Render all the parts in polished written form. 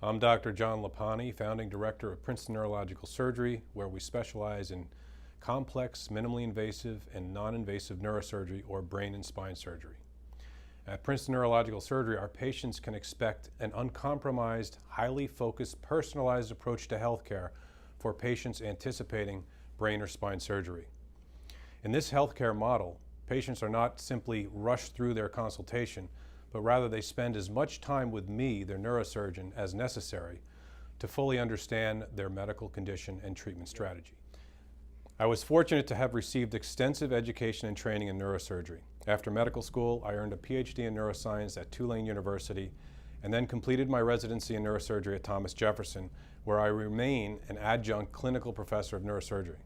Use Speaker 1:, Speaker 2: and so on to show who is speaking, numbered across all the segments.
Speaker 1: I'm Dr. John Lipani, founding director of Princeton Neurological Surgery, where we specialize in complex, minimally invasive, and non-invasive neurosurgery or brain and spine surgery. At Princeton Neurological Surgery, our patients can expect an uncompromised, highly focused, personalized approach to healthcare for patients anticipating brain or spine surgery. In this healthcare model, patients are not simply rushed through their consultation, but rather they spend as much time with me, their neurosurgeon, as necessary to fully understand their medical condition and treatment strategy. I was fortunate to have received extensive education and training in neurosurgery. After medical school, I earned a PhD in neuroscience at Tulane University and then completed my residency in neurosurgery at Thomas Jefferson, where I remain an adjunct clinical professor of neurosurgery.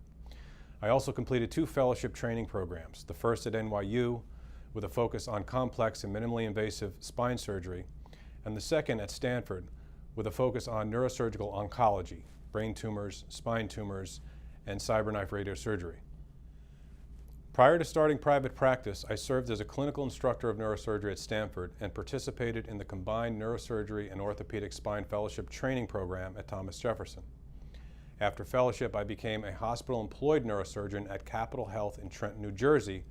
Speaker 1: I also completed 2 fellowship training programs, the first at NYU, with a focus on complex and minimally invasive spine surgery, and the second at Stanford with a focus on neurosurgical oncology, brain tumors, spine tumors, and cyberknife radiosurgery. Prior to starting private practice, I served as a clinical instructor of neurosurgery at Stanford and participated in the combined neurosurgery and orthopedic spine fellowship training program at Thomas Jefferson. After fellowship, I became a hospital-employed neurosurgeon at Capital Health in Trenton, New Jersey,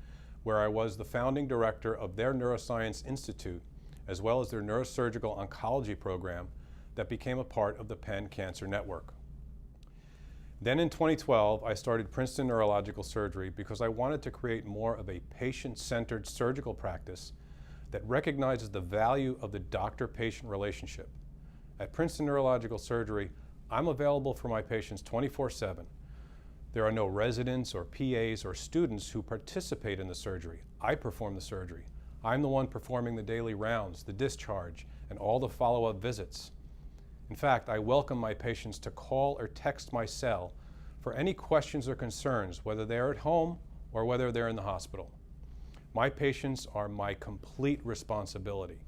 Speaker 1: where I was the founding director of their Neuroscience Institute, as well as their neurosurgical oncology program that became a part of the Penn Cancer Network. Then in 2012, I started Princeton Neurological Surgery because I wanted to create more of a patient-centered surgical practice that recognizes the value of the doctor-patient relationship. At Princeton Neurological Surgery, I'm available for my patients 24/7. There are no residents or PAs or students who participate in the surgery. I perform the surgery. I'm the one performing the daily rounds, the discharge, and all the follow-up visits. In fact, I welcome my patients to call or text my cell for any questions or concerns, whether they're at home or whether they're in the hospital. My patients are my complete responsibility.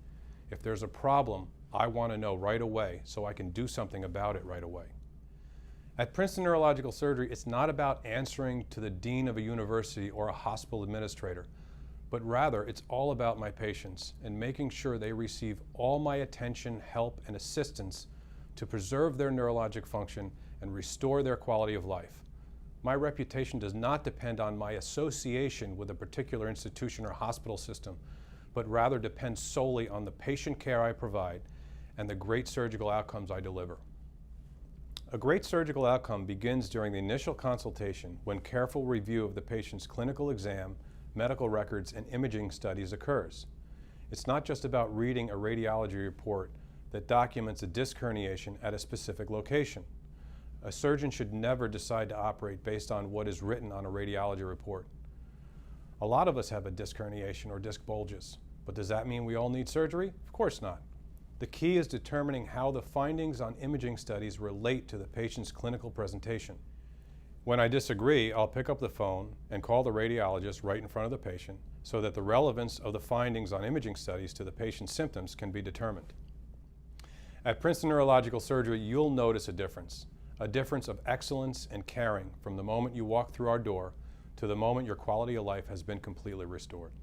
Speaker 1: If there's a problem, I want to know right away so I can do something about it right away. At Princeton Neurological Surgery, it's not about answering to the dean of a university or a hospital administrator, but rather it's all about my patients and making sure they receive all my attention, help, and assistance to preserve their neurologic function and restore their quality of life. My reputation does not depend on my association with a particular institution or hospital system, but rather depends solely on the patient care I provide and the great surgical outcomes I deliver. A great surgical outcome begins during the initial consultation when careful review of the patient's clinical exam, medical records, and imaging studies occurs. It's not just about reading a radiology report that documents a disc herniation at a specific location. A surgeon should never decide to operate based on what is written on a radiology report. A lot of us have a disc herniation or disc bulges, but does that mean we all need surgery? Of course not. The key is determining how the findings on imaging studies relate to the patient's clinical presentation. When I disagree, I'll pick up the phone and call the radiologist right in front of the patient so that the relevance of the findings on imaging studies to the patient's symptoms can be determined. At Princeton Neurological Surgery, you'll notice a difference of excellence and caring from the moment you walk through our door to the moment your quality of life has been completely restored.